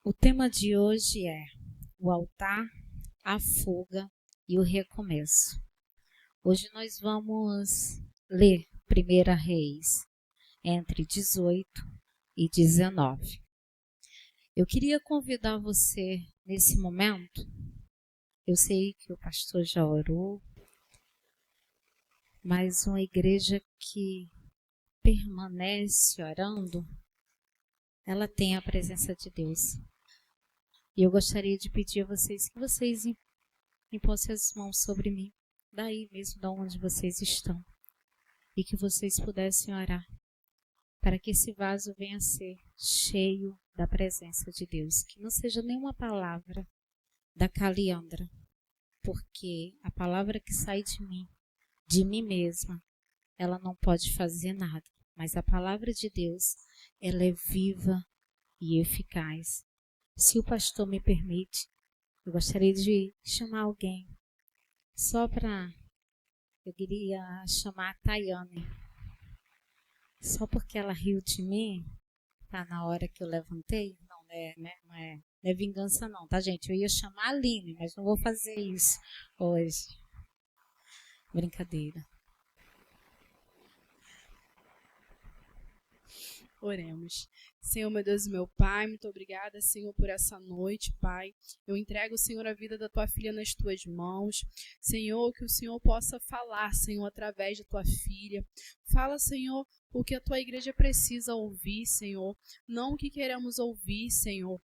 O tema de hoje é o altar, a fuga e o recomeço. Hoje nós vamos ler 1 Reis, entre 18 e 19. Eu queria convidar você nesse momento. Eu sei que o pastor já orou, mas uma igreja que permanece orando, ela tem a presença de Deus. E eu gostaria de pedir a vocês que vocês impõem as mãos sobre mim, daí mesmo da onde vocês estão, e que vocês pudessem orar, para que esse vaso venha a ser cheio da presença de Deus, que não seja nenhuma palavra da Caliandra, porque a palavra que sai de mim mesma, ela não pode fazer nada, mas a palavra de Deus, ela é viva e eficaz. Se o pastor me permite, eu gostaria de chamar alguém, eu queria chamar a Tayane, só porque ela riu de mim, tá na hora que eu levantei, não é vingança não, tá gente? Eu ia chamar a Aline, mas não vou fazer isso hoje. Brincadeira. Oremos. Senhor, meu Deus e meu Pai, muito obrigada, Senhor, por essa noite, Pai. Eu entrego, Senhor, a vida da tua filha nas tuas mãos. Senhor, que o Senhor possa falar, Senhor, através da tua filha. Fala, Senhor, o que a tua igreja precisa ouvir, Senhor. Não o que queremos ouvir, Senhor.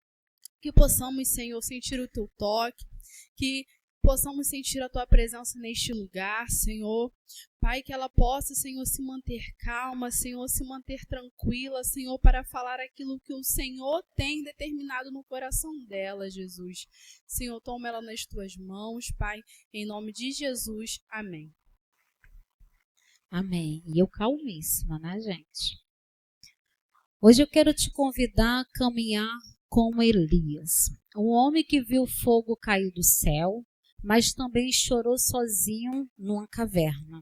Que possamos, Senhor, sentir o teu toque, que possamos sentir a tua presença neste lugar, Senhor. Pai, que ela possa, Senhor, se manter calma, Senhor, se manter tranquila, Senhor, para falar aquilo que o Senhor tem determinado no coração dela, Jesus. Senhor, toma ela nas tuas mãos, Pai, em nome de Jesus. Amém. Amém. E eu calmíssima, né, gente? Hoje eu quero te convidar a caminhar como Elias, um homem que viu o fogo cair do céu, mas também chorou sozinho numa caverna.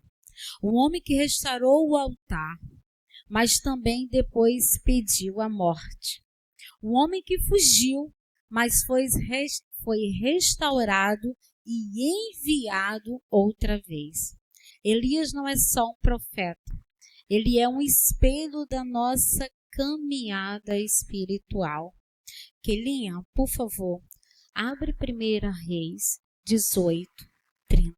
Um homem que restaurou o altar, mas também depois pediu a morte. Um homem que fugiu, mas foi restaurado e enviado outra vez. Elias não é só um profeta, ele é um espelho da nossa caminhada espiritual. Kelinha, por favor, abre 1 Reis 18, 30.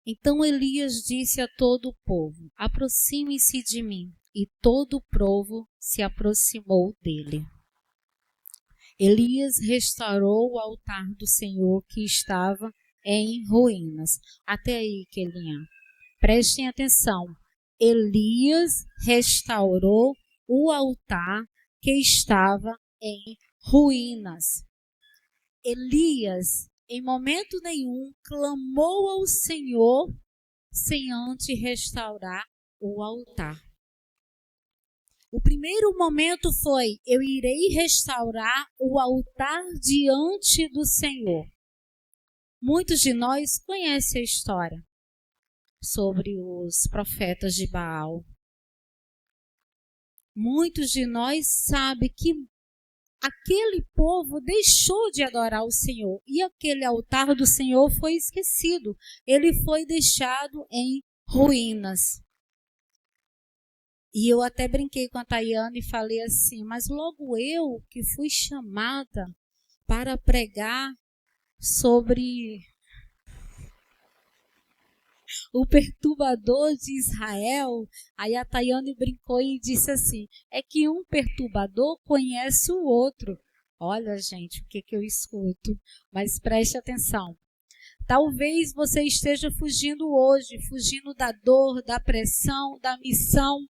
Então Elias disse a todo o povo: aproxime-se de mim. E todo o povo se aproximou dele. Elias restaurou o altar do Senhor que estava em ruínas. Até aí, Kelinha. Prestem atenção. Elias restaurou o altar que estava em ruínas. Elias, em momento nenhum, clamou ao Senhor sem antes restaurar o altar. O primeiro momento foi: eu irei restaurar o altar diante do Senhor. Muitos de nós conhecem a história sobre os profetas de Baal. Muitos de nós sabem que aquele povo deixou de adorar o Senhor e aquele altar do Senhor foi esquecido. Ele foi deixado em ruínas. E eu até brinquei com a Tayane e falei assim: mas logo eu que fui chamada para pregar sobre o perturbador de Israel. Aí a Tayane brincou e disse assim: é que um perturbador conhece o outro. Olha, gente, o que eu escuto, mas preste atenção. Talvez você esteja fugindo hoje, fugindo da dor, da pressão, da missão,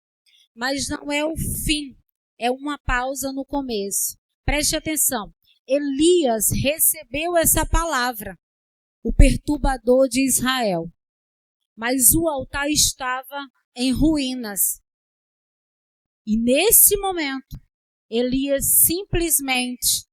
mas não é o fim, é uma pausa no começo. Preste atenção. Elias recebeu essa palavra, o perturbador de Israel, mas o altar estava em ruínas. E nesse momento, Elias simplesmente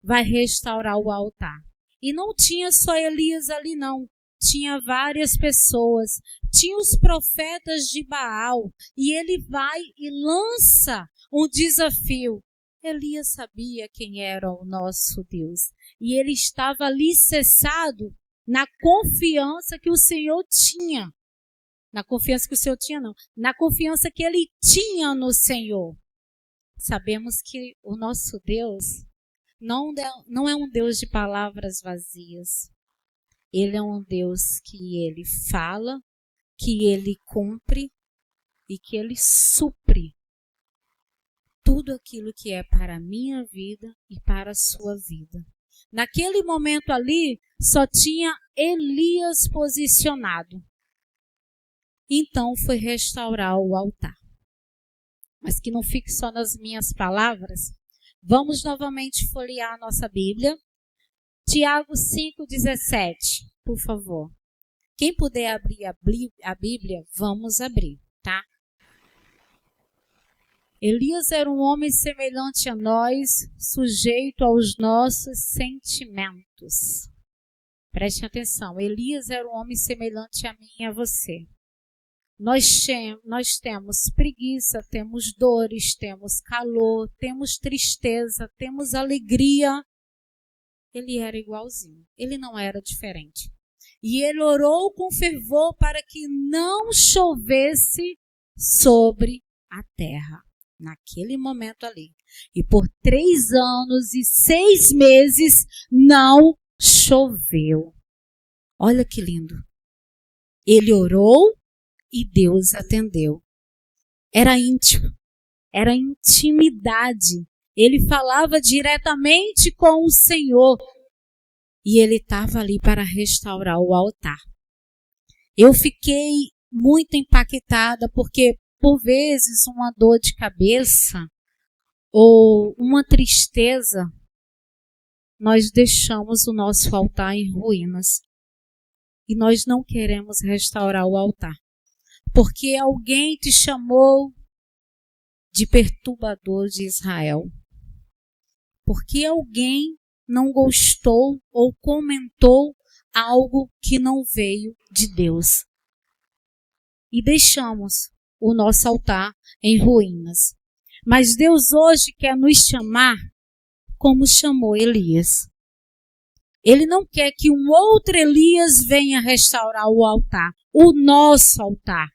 vai restaurar o altar. E não tinha só Elias ali não, tinha várias pessoas, tinha os profetas de Baal, e ele vai e lança um desafio. Elias sabia quem era o nosso Deus, e ele estava alicerçado na confiança que o Senhor tinha. Na confiança que o Senhor tinha, não. Na confiança que ele tinha no Senhor. Sabemos que o nosso Deus não é um Deus de palavras vazias. Ele é um Deus que ele fala, que ele cumpre e que ele supre tudo aquilo que é para a minha vida e para a sua vida. Naquele momento ali, só tinha Elias posicionado. Então foi restaurar o altar. Mas que não fique só nas minhas palavras. Vamos novamente folhear a nossa Bíblia. Tiago 5,17, por favor. Quem puder abrir a Bíblia, vamos abrir, tá? Elias era um homem semelhante a nós, sujeito aos nossos sentimentos. Preste atenção, Elias era um homem semelhante a mim e a você. Nós temos preguiça, temos dores, temos calor, temos tristeza, temos alegria. Ele era igualzinho, ele não era diferente. E ele orou com fervor para que não chovesse sobre a terra. Naquele momento ali. E por 3 anos e 6 meses não choveu. Olha que lindo. Ele orou e Deus atendeu. Era íntimo. Era intimidade. Ele falava diretamente com o Senhor. E ele estava ali para restaurar o altar. Eu fiquei muito impactada porque por vezes uma dor de cabeça ou uma tristeza, nós deixamos o nosso altar em ruínas. E nós não queremos restaurar o altar. Porque alguém te chamou de perturbador de Israel. Porque alguém não gostou ou comentou algo que não veio de Deus. E deixamos o nosso altar em ruínas. Mas Deus hoje quer nos chamar como chamou Elias. Ele não quer que um outro Elias venha restaurar o altar, o nosso altar.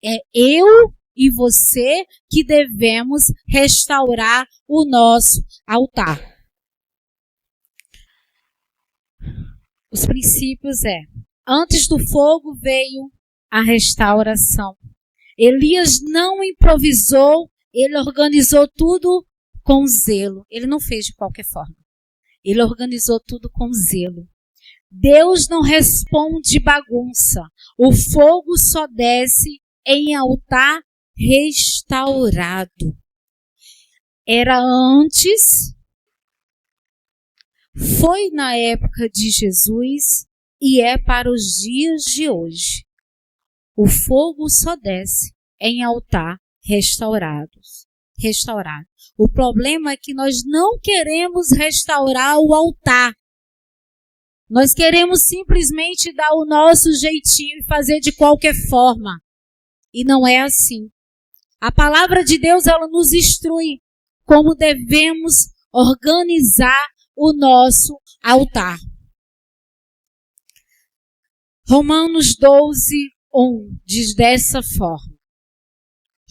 É eu e você que devemos restaurar o nosso altar. Os princípios antes do fogo veio a restauração. Elias não improvisou, ele organizou tudo com zelo. Ele não fez de qualquer forma. Ele organizou tudo com zelo. Deus não responde bagunça. O fogo só desce em altar restaurado. Era antes, foi na época de Jesus e é para os dias de hoje. O fogo só desce em altar restaurado. O problema é que nós não queremos restaurar o altar. Nós queremos simplesmente dar o nosso jeitinho e fazer de qualquer forma. E não é assim. A palavra de Deus, ela nos instrui como devemos organizar o nosso altar. Romanos 12:1 diz dessa forma: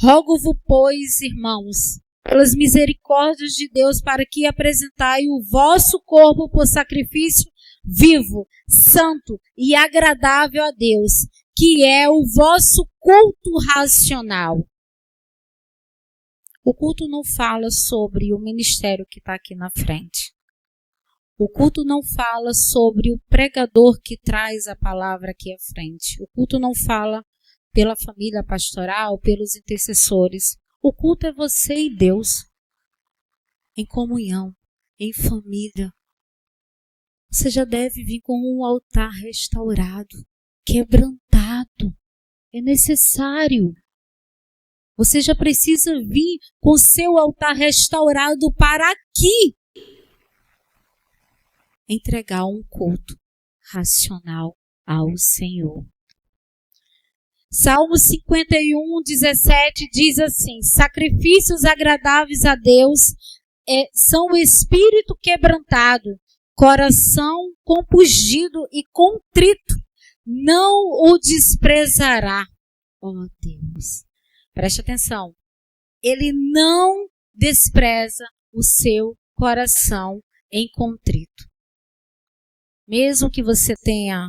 Rogo-vos, pois, irmãos, pelas misericórdias de Deus, para que apresentai o vosso corpo por sacrifício vivo, santo e agradável a Deus, que é o vosso culto racional. O culto não fala sobre o ministério que está aqui na frente. O culto não fala sobre o pregador que traz a palavra aqui à frente. O culto não fala pela família pastoral, pelos intercessores. O culto é você e Deus, em comunhão, em família. Você já deve vir com um altar restaurado, quebrantado. É necessário. Você já precisa vir com seu altar restaurado para aqui. Entregar um culto racional ao Senhor. Salmo 51, 17 diz assim: sacrifícios agradáveis a Deus são o espírito quebrantado, coração compungido e contrito, não o desprezará. Oh Deus, preste atenção, Ele não despreza o seu coração em contrito. Mesmo que você tenha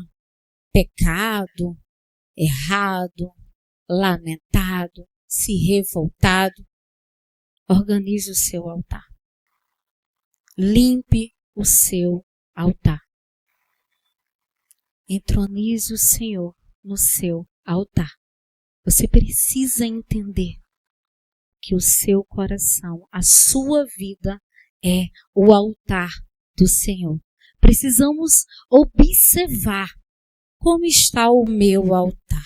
pecado, errado, lamentado, se revoltado, organize o seu altar. Limpe o seu altar. Entronize o Senhor no seu altar. Você precisa entender que o seu coração, a sua vida é o altar do Senhor. Precisamos observar como está o meu altar.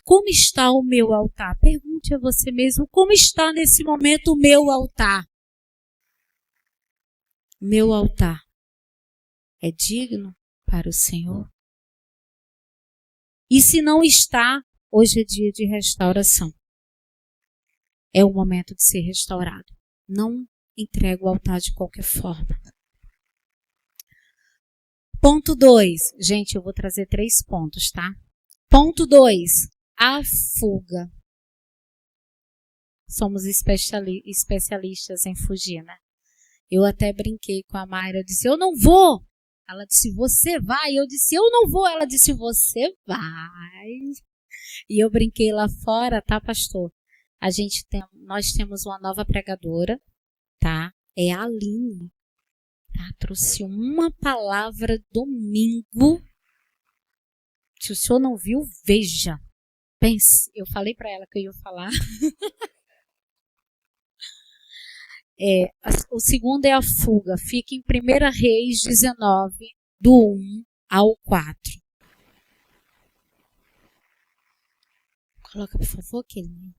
Como está o meu altar? Pergunte a você mesmo, como está nesse momento o meu altar? Meu altar é digno para o Senhor? E se não está, hoje é dia de restauração. É o momento de ser restaurado. Não entregue o altar de qualquer forma. Ponto 2. Gente, eu vou trazer 3 pontos, tá? Ponto 2. A fuga. Somos especialistas em fugir, né? Eu até brinquei com a Mayra, eu disse, eu não vou. Ela disse, você vai. Eu disse, eu não vou. Ela disse, você vai. E eu brinquei lá fora, tá, pastor? Nós temos uma nova pregadora, tá? É a Aline. Tá? Trouxe uma palavra domingo. Se o senhor não viu, veja. Pense. Eu falei para ela que eu ia falar. O segundo é a fuga. Fica em 1 Reis 19, do 1 ao 4. Coloca, por favor, Kelinha.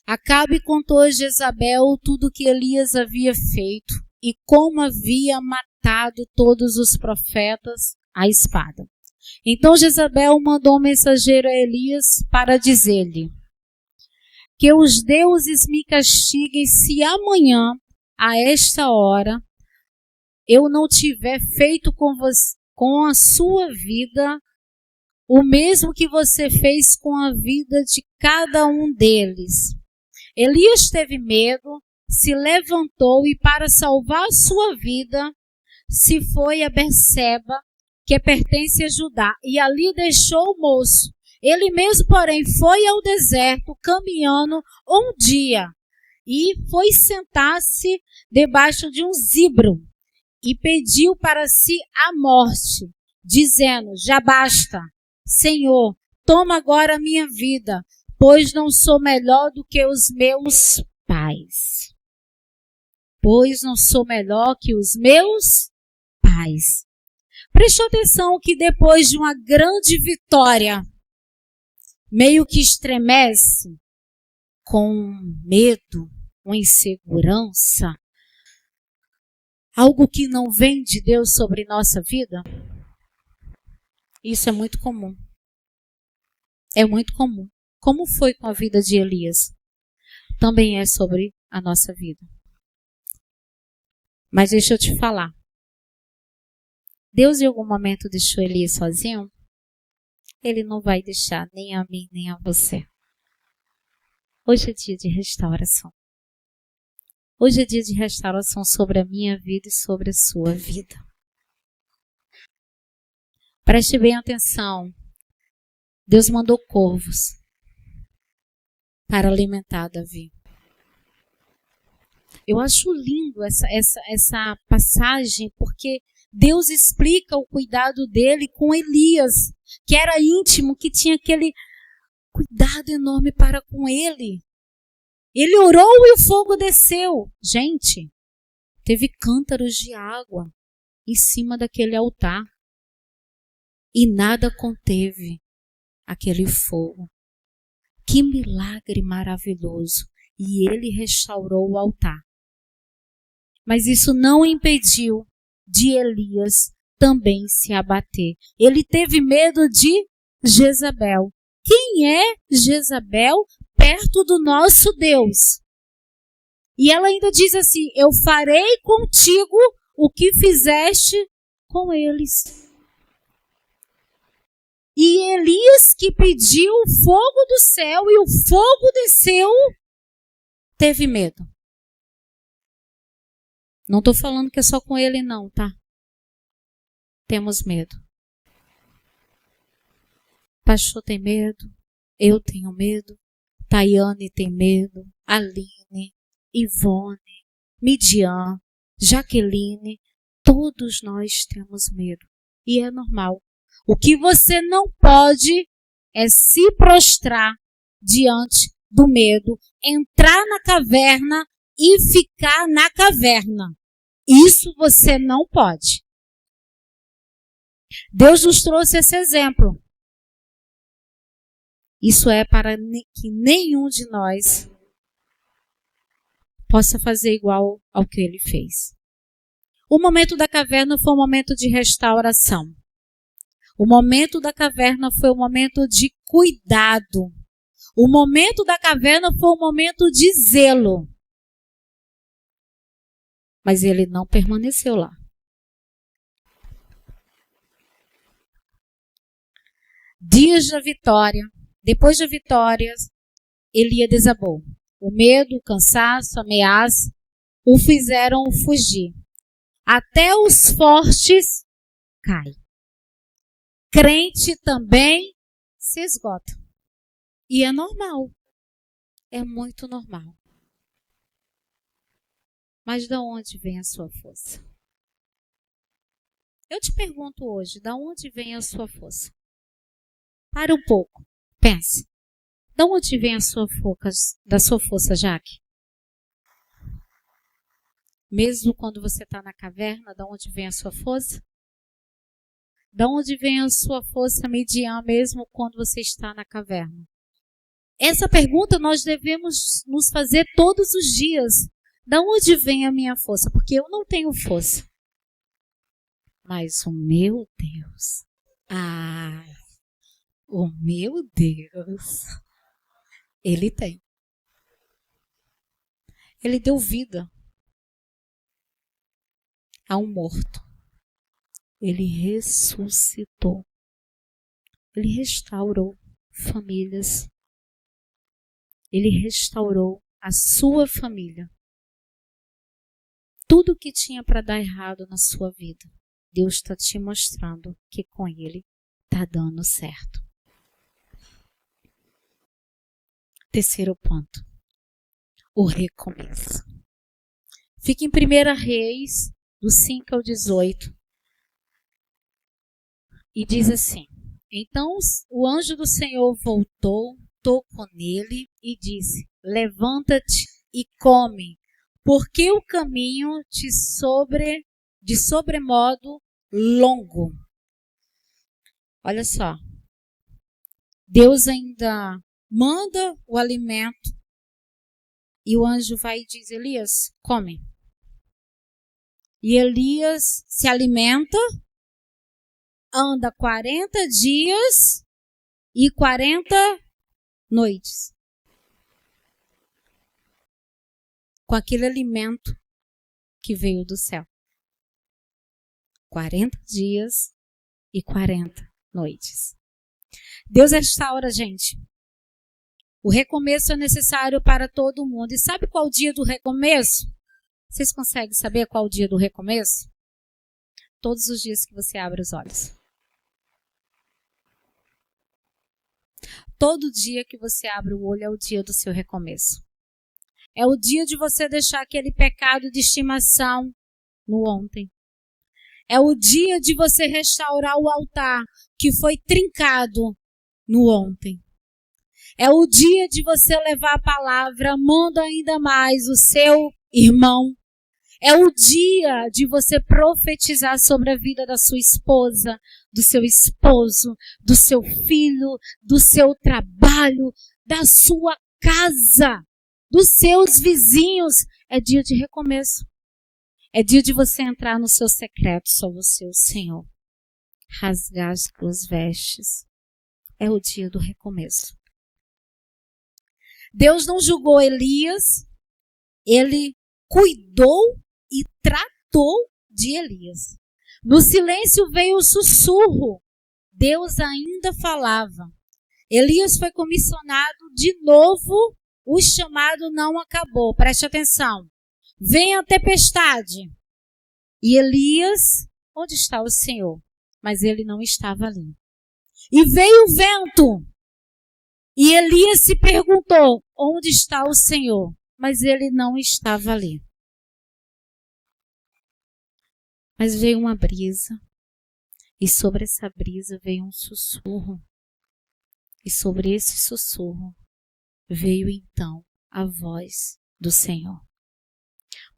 Acabe contou a Jezabel tudo o que Elias havia feito e como havia matado todos os profetas à espada. Então Jezabel mandou um mensageiro a Elias para dizer-lhe: que os deuses me castiguem se amanhã, a esta hora, eu não tiver feito com a sua vida o mesmo que você fez com a vida de cada um deles. Elias teve medo, se levantou e, para salvar a sua vida, se foi a Berseba, que pertence a Judá, e ali deixou o moço. Ele mesmo, porém, foi ao deserto, caminhando um dia, e foi sentar-se debaixo de um zibro, e pediu para si a morte, dizendo: já basta, Senhor, toma agora a minha vida, pois não sou melhor do que os meus pais. Pois não sou melhor que os meus pais. Prestou atenção que depois de uma grande vitória, meio que estremece com medo, com insegurança, algo que não vem de Deus sobre nossa vida. Isso é muito comum. É muito comum. Como foi com a vida de Elias? Também é sobre a nossa vida. Mas deixa eu te falar. Deus em algum momento deixou Elias sozinho? Ele não vai deixar nem a mim, nem a você. Hoje é dia de restauração. Hoje é dia de restauração sobre a minha vida e sobre a sua vida. Preste bem atenção. Deus mandou corvos para alimentar Davi. Eu acho lindo essa passagem, porque Deus explica o cuidado dele com Elias, que era íntimo, que tinha aquele cuidado enorme para com ele. Ele orou e o fogo desceu. Gente, teve cântaros de água em cima daquele altar. E nada conteve aquele fogo. Que milagre maravilhoso. E ele restaurou o altar. Mas isso não impediu de Elias também se abater. Ele teve medo de Jezabel. Quem é Jezabel perto do nosso Deus? E ela ainda diz assim: eu farei contigo o que fizeste com eles. E Elias, que pediu o fogo do céu e o fogo desceu, teve medo. Não estou falando que é só com ele não, tá? Temos medo. Pastor tem medo, eu tenho medo, Tayane tem medo, Aline, Ivone, Midian, Jaqueline, todos nós temos medo. E é normal. O que você não pode é se prostrar diante do medo, entrar na caverna e ficar na caverna. Isso você não pode. Deus nos trouxe esse exemplo. Isso é para que nenhum de nós possa fazer igual ao que ele fez. O momento da caverna foi um momento de restauração. O momento da caverna foi um momento de cuidado. O momento da caverna foi um momento de zelo. Mas ele não permaneceu lá. Dias da vitória. Depois da vitória, Elias desabou. O medo, o cansaço, a ameaça o fizeram fugir. Até os fortes caem. Crente também se esgota. E é normal. É muito normal. Mas de onde vem a sua força? Eu te pergunto hoje, de onde vem a sua força? Para um pouco. Pense. De onde vem a sua força, Jaque? Mesmo quando você está na caverna, de onde vem a sua força? De onde vem a sua força, Midian, mesmo quando você está na caverna? Essa pergunta nós devemos nos fazer todos os dias. De onde vem a minha força? Porque eu não tenho força. Mas o meu Deus, o meu Deus, Ele tem. Ele deu vida a um morto. Ele ressuscitou. Ele restaurou famílias. Ele restaurou a sua família. Tudo que tinha para dar errado na sua vida, Deus está te mostrando que com Ele está dando certo. Terceiro ponto. O recomeço. Fica em 1 Reis, do 5 ao 18. E diz assim: então o anjo do Senhor voltou, tocou nele e disse: levanta-te e come, porque o caminho de sobremodo longo. Olha só. Deus ainda manda o alimento e o anjo vai e diz: Elias, come. E Elias se alimenta, anda 40 dias e 40 noites com aquele alimento que veio do céu. 40 dias e 40 noites. Deus restaura, gente. O recomeço é necessário para todo mundo. E sabe qual o dia do recomeço? Vocês conseguem saber qual o dia do recomeço? Todos os dias que você abre os olhos. Todo dia que você abre o olho é o dia do seu recomeço. É o dia de você deixar aquele pecado de estimação no ontem. É o dia de você restaurar o altar que foi trincado no ontem. É o dia de você levar a palavra, amando ainda mais o seu irmão. É o dia de você profetizar sobre a vida da sua esposa, do seu esposo, do seu filho, do seu trabalho, da sua casa, dos seus vizinhos. É dia de recomeço. É dia de você entrar no seu secreto, só você, o Senhor. rasgar as tuas vestes. É o dia do recomeço. Deus não julgou Elias, ele cuidou e tratou de Elias. No silêncio veio o sussurro. Deus ainda falava. Elias foi comissionado de novo, o chamado não acabou. Preste atenção. Vem a tempestade. E Elias, onde está o Senhor? Mas ele não estava ali. E veio o vento. E Elias se perguntou, onde está o Senhor? Mas ele não estava ali. Mas veio uma brisa. E sobre essa brisa veio um sussurro. E sobre esse sussurro veio então a voz do Senhor.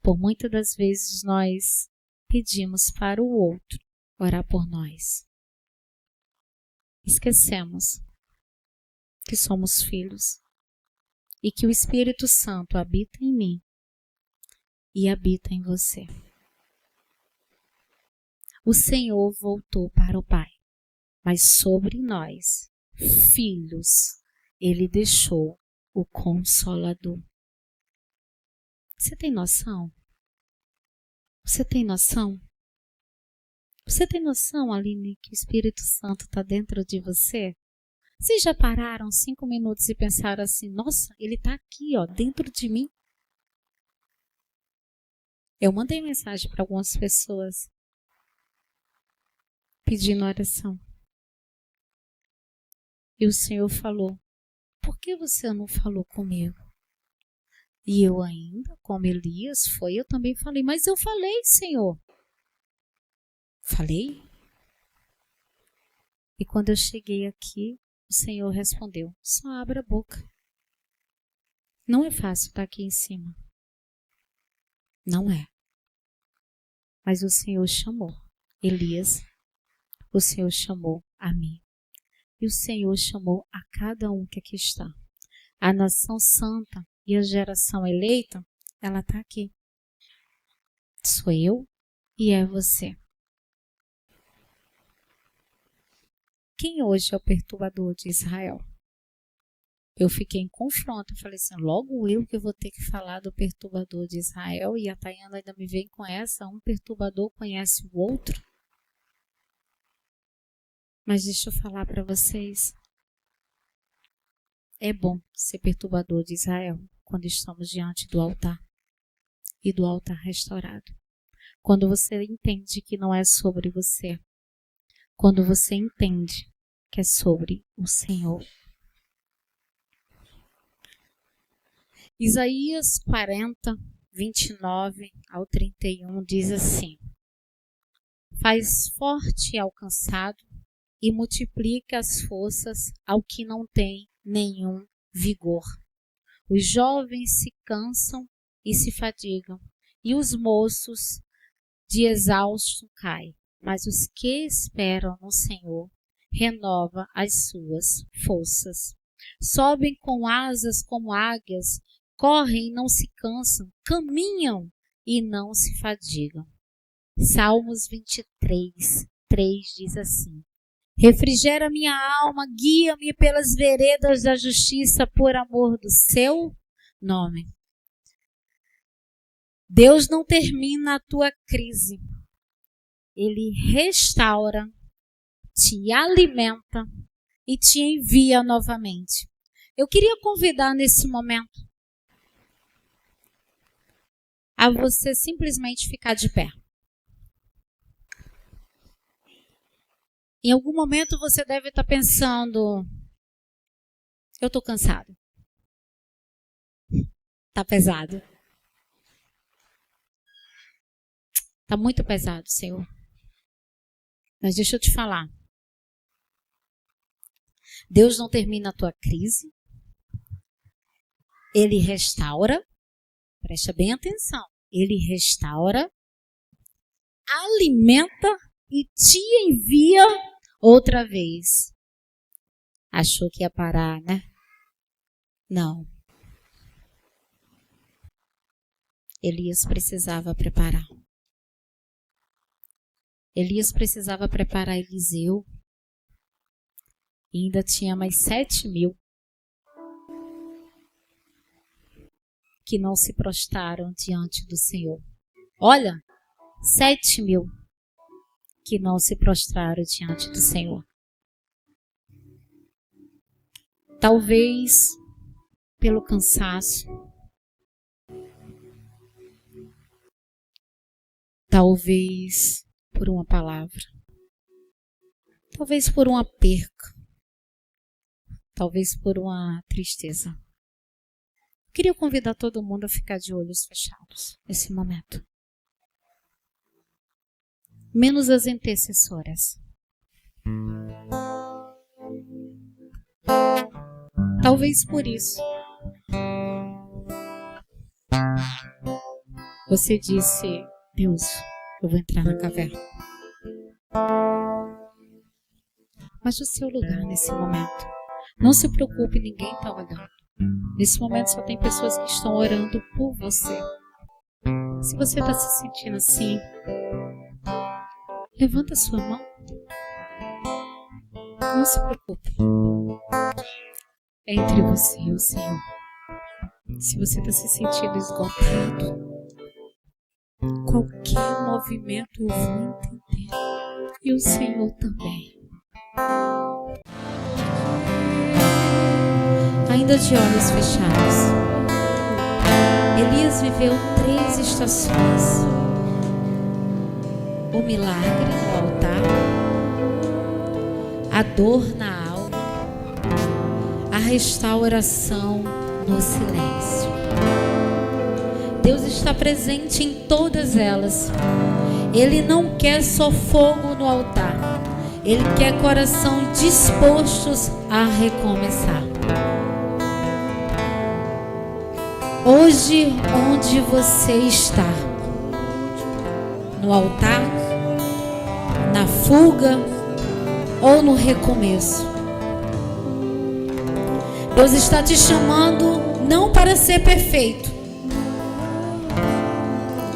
Por muitas das vezes nós pedimos para o outro orar por nós. Esquecemos que somos filhos e que o Espírito Santo habita em mim e habita em você. O Senhor voltou para o Pai, mas sobre nós, filhos, Ele deixou o Consolador. Você tem noção? Você tem noção? Você tem noção, Aline, que o Espírito Santo está dentro de você? Vocês já pararam 5 minutos e pensaram assim, nossa, ele está aqui, ó, dentro de mim? Eu mandei mensagem para algumas pessoas pedindo oração. E o Senhor falou, por que você não falou comigo? E eu ainda, como Elias foi, eu também falei, mas eu falei, Senhor. Falei? E quando eu cheguei aqui, o Senhor respondeu, só abra a boca. Não é fácil estar aqui em cima. Não é. Mas o Senhor chamou Elias, o Senhor chamou a mim. E o Senhor chamou a cada um que aqui está. A nação santa e a geração eleita, ela está aqui. Sou eu e é você. Quem hoje é o perturbador de Israel? Eu fiquei em confronto, eu falei assim, logo eu que vou ter que falar do perturbador de Israel, e a Tayana ainda me vem com essa, um perturbador conhece o outro. Mas deixa eu falar para vocês, é bom ser perturbador de Israel quando estamos diante do altar e do altar restaurado. Quando você entende que não é sobre você, quando você entende que é sobre o Senhor. Isaías 40, 29 ao 31 diz assim, faz forte ao cansado e multiplica as forças ao que não tem nenhum vigor. Os jovens se cansam e se fadigam, e os moços de exausto caem. Mas os que esperam no Senhor renova as suas forças. Sobem com asas como águias, correm e não se cansam, caminham e não se fadigam. Salmos 23, 3 diz assim, refrigera minha alma, guia-me pelas veredas da justiça por amor do seu nome. Deus não termina a tua crise. Ele restaura, te alimenta e te envia novamente. Eu queria convidar nesse momento a você simplesmente ficar de pé. Em algum momento você deve estar pensando, eu estou cansado. Está pesado. Está muito pesado, Senhor. Mas deixa eu te falar. Deus não termina a tua crise. Ele restaura. Presta bem atenção. Ele restaura, alimenta e te envia outra vez. Achou que ia parar, né? Não. Elias precisava preparar. Elias precisava preparar Eliseu. E ainda tinha mais 7.000 que não se prostraram diante do Senhor. Olha, 7.000 que não se prostraram diante do Senhor. Talvez pelo cansaço, talvez por uma palavra, talvez por uma perca, talvez por uma tristeza. Queria convidar todo mundo a ficar de olhos fechados nesse momento. Menos as intercessoras. Talvez por isso você disse: Deus, eu vou entrar na caverna. Mas o seu lugar nesse momento. Não se preocupe, ninguém está olhando. Nesse momento só tem pessoas que estão orando por você. Se você está se sentindo assim, levanta a sua mão. Não se preocupe. É entre você e o Senhor. Se você está se sentindo esgotado, qualquer movimento eu vou entender. E o Senhor também. Ainda de olhos fechados, Elias viveu 3 estações: o milagre no altar, a dor na alma, a restauração no silêncio. Deus está presente em todas elas. Ele não quer só fogo no altar, Ele quer coração dispostos a recomeçar. Hoje, onde você está? No altar? Na fuga? Ou no recomeço? Deus está te chamando não para ser perfeito.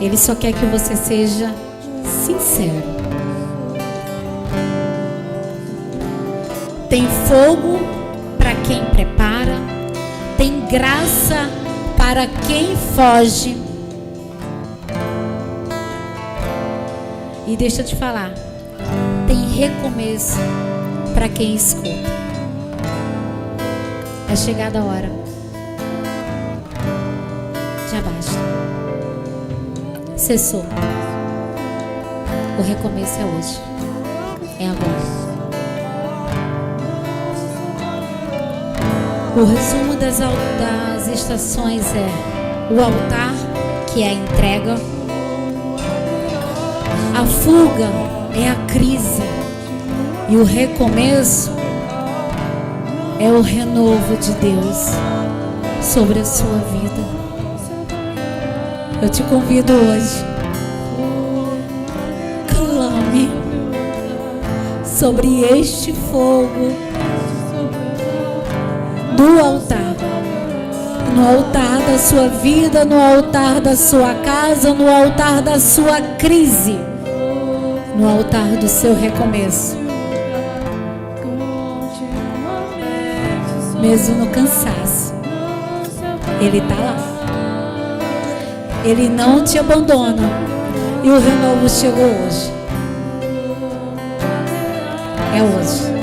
Ele só quer que você seja sincero. Tem fogo para quem prepara, tem graça para quem foge. E deixa eu te falar, tem recomeço para quem escuta. É chegada a hora. Já basta. Cessou. O recomeço é hoje. É agora. O resumo das estações é o altar, que é a entrega. A fuga é a crise. E o recomeço é o renovo de Deus sobre a sua vida. Eu te convido hoje. Clame sobre este fogo do altar, no altar da sua vida, no altar da sua casa, no altar da sua crise, no altar do seu recomeço. Mesmo no cansaço, Ele está lá. Ele não te abandona. E o renovo chegou hoje. É hoje.